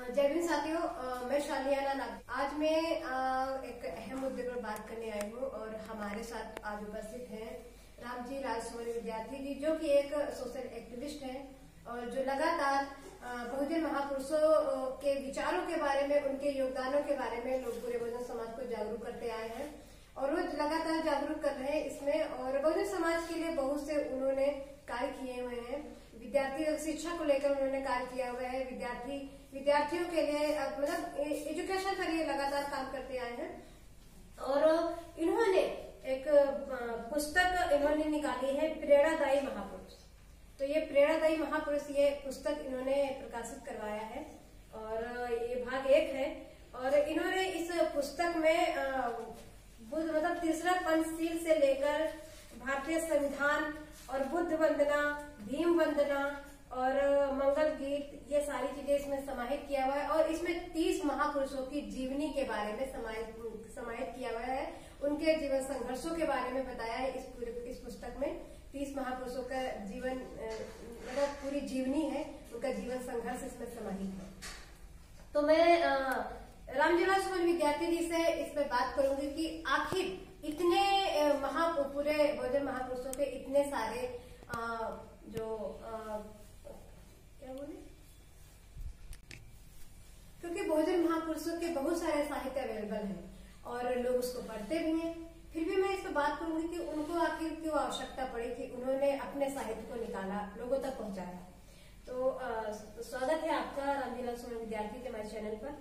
जय भीम साथियों, मैं शालियाना नाग। आज मैं एक अहम मुद्दे पर बात करने आई हूँ और हमारे साथ आज उपस्थित हैं रामजी राजसमणी विद्यार्थी जी, जो कि एक सोशल एक्टिविस्ट हैं और जो लगातार बहुजन महापुरुषों के विचारों के बारे में, उनके योगदानों के बारे में लोग पूरे बहुजन समाज को जागरूक करते आए हैं और वो लगातार जागरूक कर रहे हैं इसमें। और बहुजन समाज के लिए बहुत से उन्होंने कार्य किए हुए हैं। विद्यार्थी शिक्षा को लेकर उन्होंने कार्य किया हुआ है। विद्यार्थियों के लिए मतलब एजुकेशन पर ये लगातार काम करते आए हैं। और इन्होंने एक पुस्तक इन्होंने निकाली है, प्रेरणादायी महापुरुष। तो ये प्रेरणादायी महापुरुष, ये पुस्तक इन्होंने प्रकाशित करवाया है और ये भाग 1 है। और इन्होंने इस पुस्तक में बुद्ध मतलब तीसरा पंचशील से लेकर भारतीय संविधान और बुद्ध वंदना, भीम वंदना और मंगल गीत, ये सारी चीजें इसमें समाहित किया हुआ है। और इसमें 30 महापुरुषों की जीवनी के बारे में समाहित किया हुआ है। उनके जीवन संघर्षों के बारे में बताया है इस पुस्तक में। 30 महापुरुषों का जीवन मतलब पूरी जीवनी है, उनका जीवन संघर्ष इसमें समाहित है। तो मैं रामजी राजसमणी विद्यार्थी जी से इस पर बात करूंगी कि आखिर इतने पूरे बहुजन महापुरुषों के इतने सारे क्या बोले, क्योंकि बहुजन महापुरुषों के बहुत सारे साहित्य अवेलेबल हैं और लोग उसको पढ़ते भी हैं। फिर भी मैं इस पर बात करूंगी कि उनको आखिर क्यों आवश्यकता पड़ी कि उन्होंने अपने साहित्य को निकाला, लोगों तक पहुंचाया। तो स्वागत है आपका रामजी राजसमणी विद्यार्थी के हमारे चैनल पर।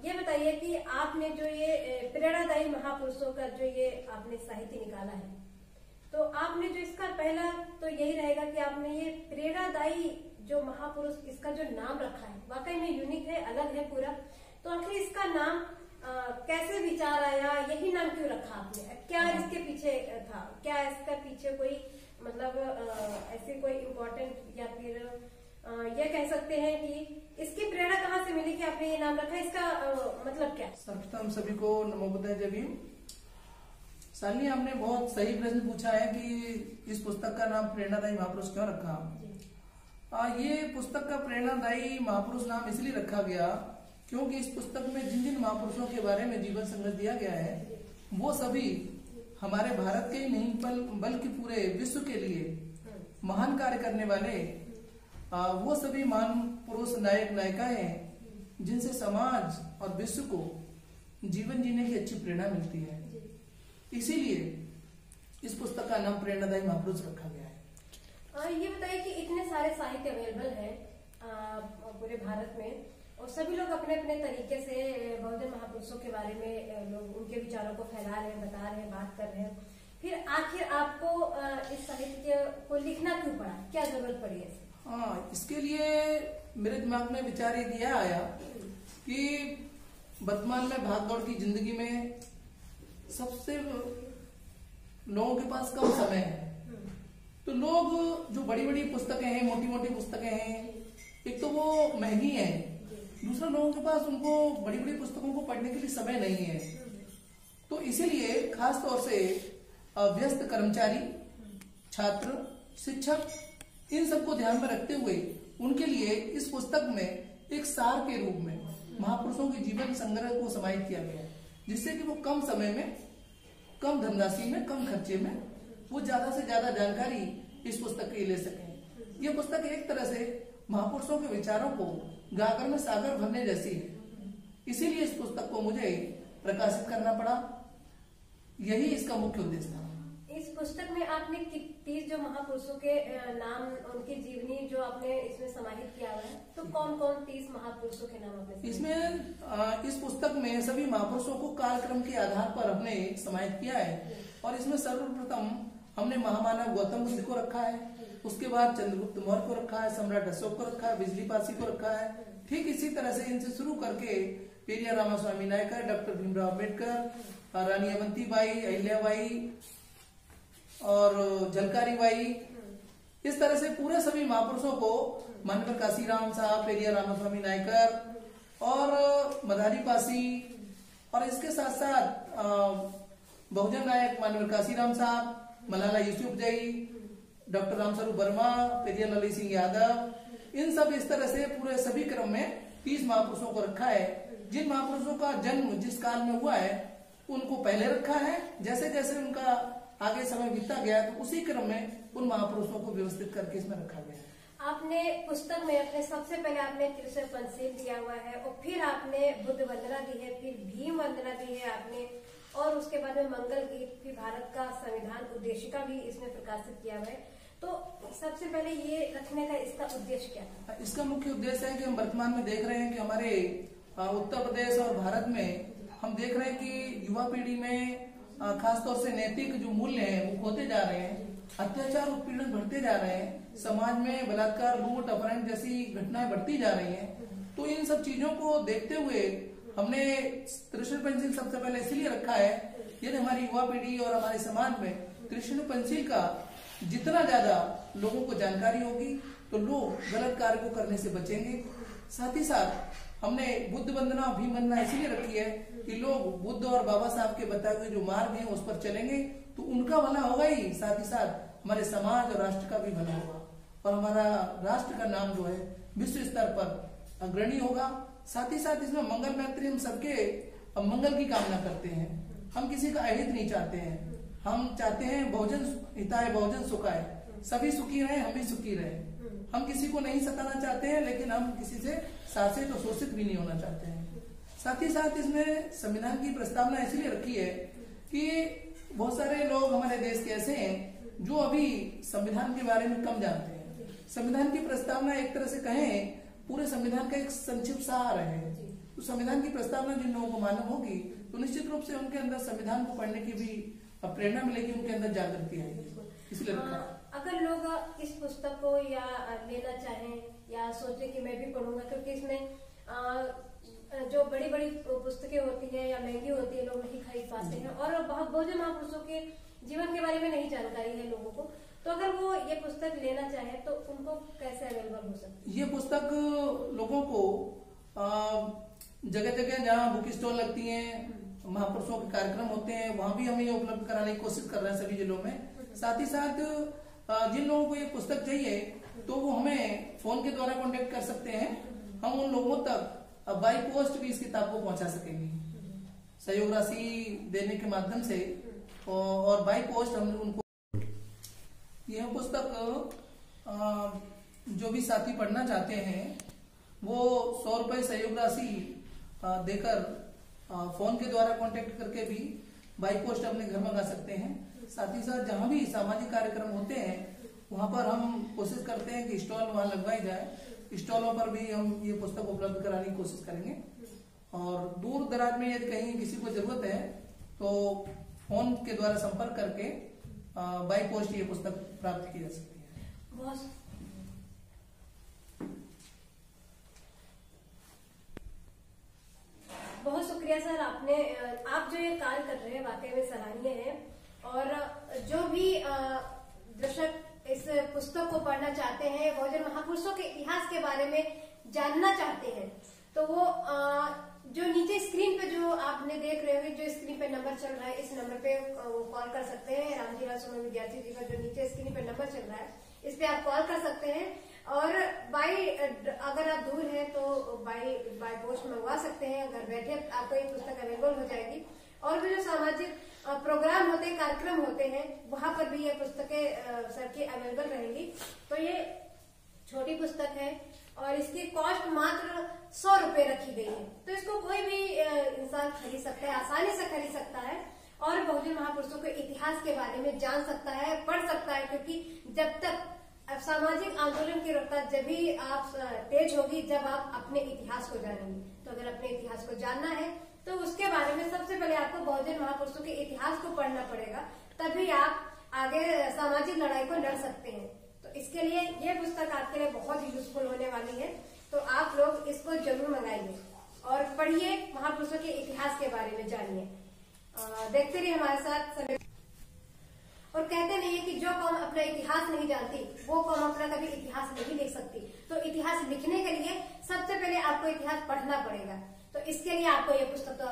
ये बताइए कि आपने जो ये प्रेरणादायी महापुरुषों का जो ये आपने साहित्य निकाला है, तो आपने जो इसका पहला तो यही रहेगा कि आपने ये प्रेरणादायी जो महापुरुष, इसका जो नाम रखा है वाकई में यूनिक है, अलग है पूरा। तो आखिर इसका नाम कैसे विचार आया, यही नाम क्यों रखा आपने? क्या इसके पीछे था? क्या इसका पीछे कोई मतलब ऐसे कोई इम्पोर्टेंट, या फिर ये कह सकते हैं कि इसकी प्रेरणा कहाँ से मिली कि आपने ये नाम रखा? इसका मतलब क्या? सर्वप्रथम सभी को नमो बुद्धाय, जय भीम। शालिनी, आपने बहुत सही प्रश्न पूछा है कि इस पुस्तक का नाम प्रेरणादायी महापुरुष क्यों रखा। ये पुस्तक का प्रेरणादायी महापुरुष नाम इसलिए रखा गया क्योंकि इस पुस्तक में जिन जिन महापुरुषों के बारे में जीवन संघर्ष दिया गया है, वो सभी हमारे भारत के ही नहीं बल्कि पूरे विश्व के लिए महान कार्य करने वाले वो सभी महान पुरुष, नायक नायिकाएं हैं जिनसे समाज और विश्व को जीवन जीने की अच्छी प्रेरणा मिलती है। इसीलिए इस पुस्तक का नाम प्रेरणादायी महापुरुष रखा गया है। ये बताइए कि इतने सारे साहित्य अवेलेबल है पूरे भारत में और सभी लोग अपने अपने तरीके से बहुजन महापुरुषों के बारे में लोग उनके विचारों को फैला रहे हैं, बता रहे हैं, बात कर रहे हैं। फिर आखिर आपको इस साहित्य को लिखना क्यों पड़ा? क्या जरूरत पड़ी है? इसके लिए मेरे दिमाग में विचार ये दिया आया कि वर्तमान में भागदौड़ की जिंदगी में सबसे लोगों के पास कम समय है। तो लोग जो बड़ी बड़ी पुस्तकें हैं, मोटी मोटी पुस्तकें हैं, एक तो वो महंगी है, दूसरा लोगों के पास उनको बड़ी बड़ी पुस्तकों को पढ़ने के लिए समय नहीं है। तो इसीलिए खास तौर से व्यस्त कर्मचारी, छात्र, शिक्षक, इन सबको ध्यान में रखते हुए उनके लिए इस पुस्तक में एक सार के रूप में महापुरुषों के जीवन संग्रह को समाहित किया गया है, जिससे कि वो कम समय में, कम धनराशि में, कम खर्चे में वो ज्यादा से ज्यादा जानकारी इस पुस्तक की ले सकें। ये पुस्तक एक तरह से महापुरुषों के विचारों को गागर में सागर भरने जैसी है। इसीलिए इस पुस्तक को मुझे प्रकाशित करना पड़ा, यही इसका मुख्य उद्देश्य था। इस पुस्तक में आपने 30 जो महापुरुषों के नाम, उनकी जीवनी जो आपने इसमें समाहित किया हुआ है, तो कौन कौन 30 महापुरुषों के नाम आपने इसमें इस पुस्तक में सभी महापुरुषों को कालक्रम के आधार पर हमने समाहित किया है। और इसमें सर्वप्रथम हमने महामानव गौतम बुद्ध को रखा है, उसके बाद चंद्रगुप्त मौर्य को रखा है, सम्राट अशोक को रखा है, बिजली पासी को रखा है। ठीक इसी तरह से इनसे शुरू करके पेरियार रामास्वामी नायकर, डॉक्टर भीमराव अम्बेडकर, रानी अवंतीबाई, अहिल्याबाई और झलकारी बाई, इस तरह से पूरे सभी महापुरुषों को, मानवर काशीराम साहब, पेरियार रामास्वामी नायकर और मधारी पासी, और इसके साथ साथ बहुजन नायक मानवर काशीराम साहब, मलाला यूसुफजई, डॉक्टर रामस्वरूप वर्मा, पेरियार ललित सिंह यादव, इन सब इस तरह से पूरे सभी क्रम में 30 महापुरुषों को रखा है। जिन महापुरुषों का जन्म जिस काल में हुआ है उनको पहले रखा है, जैसे जैसे उनका आगे समय बीतता गया तो उसी क्रम में उन महापुरुषों को व्यवस्थित करके इसमें रखा गया है। आपने पुस्तक में अपने सबसे पहले आपने त्रिशूल पंचशील दिया हुआ है और फिर आपने बुद्ध वंदना दी है, फिर भीम वंदना दी है आपने, और उसके बाद में मंगल गीत, फिर भारत का संविधान उद्देशिका भी इसमें प्रकाशित किया हुआ है। तो सबसे पहले ये रखने का इसका उद्देश्य क्या था? इसका मुख्य उद्देश्य है कि हम वर्तमान में देख रहे हैं कि हमारे उत्तर प्रदेश और भारत में हम देख रहे हैं कि युवा पीढ़ी में खासतौर से नैतिक जो मूल्य हैं वो खोते जा रहे हैं, अत्याचार उत्पीड़न बढ़ते जा रहे हैं, समाज में बलात्कार, लूट, अपहरण जैसी घटनाएं बढ़ती जा रही हैं। तो इन सब चीजों को देखते हुए हमने त्रिशूल पंचशील सबसे पहले इसलिए रखा है, यदि हमारी युवा पीढ़ी और हमारे समाज में त्रिशूल पंचशील का जितना ज्यादा लोगों को जानकारी होगी तो लोग गलत कार्य को करने से बचेंगे। साथ ही साथ हमने बुद्ध वंदना, भीम वंदना इसलिए रखी है कि लोग बुद्ध और बाबा साहब के बताए हुए जो मार्ग है उस पर चलेंगे तो उनका भला होगा ही, साथ ही साथ हमारे समाज और राष्ट्र का भी भला होगा और हमारा राष्ट्र का नाम जो है विश्व स्तर पर अग्रणी होगा। साथ ही साथ इसमें मंगल मैत्री, हम सबके मंगल की कामना करते हैं, हम किसी का अहित नहीं चाहते हैं, हम चाहते हैं बहुजन हिताय बहुजन सुखाय, सभी सुखी रहे, हम भी सुखी रहे। हम किसी को नहीं सताना चाहते हैं लेकिन हम किसी से शासित और शोषित भी नहीं होना चाहते हैं। साथ ही साथ इसमें संविधान की प्रस्तावना इसलिए रखी है कि बहुत सारे लोग हमारे देश के ऐसे हैं जो अभी संविधान के बारे में कम जानते हैं। संविधान की प्रस्तावना एक तरह से कहें पूरे संविधान का एक संक्षिप्त सार है। तो संविधान की प्रस्तावना जिन लोगों को मालूम होगी तो निश्चित रूप से उनके अंदर संविधान को पढ़ने की भी प्रेरणा मिलेगी, उनके अंदर जागृति आएगी। इसलिए अगर लोग इस पुस्तक को या लेना चाहें या सोचे कि मैं भी पढ़ूंगा, क्योंकि इसमें जो बड़ी बड़ी पुस्तकें होती हैं या महंगी होती है लोग नहीं खरीद पाते हैं और बहुत बहुजन महापुरुषों के जीवन के बारे में नहीं जानकारी है लोगों को, तो अगर वो ये पुस्तक लेना चाहे तो उनको कैसे अवेलेबल हो सकती है? ये पुस्तक लोगों को जगह जगह जहाँ बुक स्टॉल लगती हैं, महापुरुषों के कार्यक्रम होते हैं, वहां भी हम ये उपलब्ध कराने की कोशिश कर रहे हैं सभी जिलों में। साथ ही साथ जिन लोगों को ये पुस्तक चाहिए तो वो हमें फोन के द्वारा कांटेक्ट कर सकते हैं, हम उन लोगों तक बाई पोस्ट भी इस किताब को पहुंचा सकेंगे सहयोग राशि देने के माध्यम से, और बाई पोस्ट हम उनको यह पुस्तक जो भी साथी पढ़ना चाहते हैं वो 100 रुपए सहयोग राशि देकर फोन के द्वारा कांटेक्ट करके भी बाई पोस्ट अपने घर मंगा सकते हैं। साथ ही साथ जहाँ भी सामाजिक कार्यक्रम होते हैं वहाँ पर हम कोशिश करते हैं कि स्टॉल वहाँ लगवाई जाए। स्टॉलों पर भी हम ये पुस्तक उपलब्ध कराने की कोशिश करेंगे और दूर दराज में यदि कहीं किसी को जरूरत है तो फोन के द्वारा संपर्क करके बाई पोस्ट ये पुस्तक प्राप्त की जा सकती है। बहुत शुक्रिया सर, आप जो ये कार्य कर रहे हैं वाकई में सराहनीय है और जो भी दर्शक इस पुस्तक को पढ़ना चाहते हैं, बहुजन महापुरुषों के इतिहास के बारे में जानना चाहते हैं, तो वो जो नीचे स्क्रीन पे जो आपने देख रहे होंगे, जो स्क्रीन पे नंबर चल रहा है, इस नंबर पे वो कॉल कर सकते हैं। रामजी राज सोमन विद्यार्थी जी का जो नीचे स्क्रीन पे नंबर चल रहा है इस पे आप कॉल कर सकते हैं और अगर आप दूर हैं तो बाय पोस्ट मंगवा सकते हैं। घर बैठे आपको ये पुस्तक अवेलेबल हो जाएगी और भी जो सामाजिक प्रोग्राम होते हैं, कार्यक्रम होते हैं, वहां पर भी ये पुस्तकें सर की अवेलेबल रहेंगी। तो ये छोटी पुस्तक है और इसकी कॉस्ट मात्र 100 रुपए रखी गई है, तो इसको कोई भी इंसान खरीद सकता है, आसानी से खरीद सकता है और बहुजन महापुरुषों के इतिहास के बारे में जान सकता है, पढ़ सकता है। क्योंकि जब तक सामाजिक आंदोलन की रफ्तार जब भी आप तेज होगी जब आप अपने इतिहास को जानेंगे। तो अगर अपने इतिहास को जानना है तो उसके बारे में सबसे पहले आपको बहुजन महापुरुषों के इतिहास को पढ़ना पड़ेगा, तभी आप आगे सामाजिक लड़ाई को लड़ सकते हैं। तो इसके लिए ये पुस्तक आपके लिए बहुत ही यूजफुल होने वाली है, तो आप लोग इसको जरूर मंगाइए और पढ़िए, महापुरुषों के इतिहास के बारे में जानिए। देखते रहिए हमारे साथ। और कहते नहीं है कि जो कौम अपना इतिहास नहीं जानती वो कौम अपना कभी इतिहास नहीं लिख सकती। तो इतिहास लिखने के लिए सबसे पहले आपको इतिहास पढ़ना पड़ेगा। तो इसके लिए आपको ये पुस्तक तो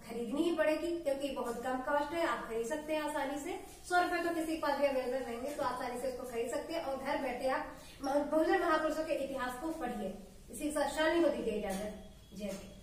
खरीदनी ही पड़ेगी क्योंकि बहुत कम कॉस्ट है, आप खरीद सकते हैं आसानी से। 100 रुपए तो किसी के पास भी अवेलेबल रहेंगे तो आसानी से इसको खरीद सकते हैं और घर बैठे आप बहुजन महापुरुषों के इतिहास को पढ़िए। इसी के साथ शालिनी को दी गई इजाजत। जय हिंद।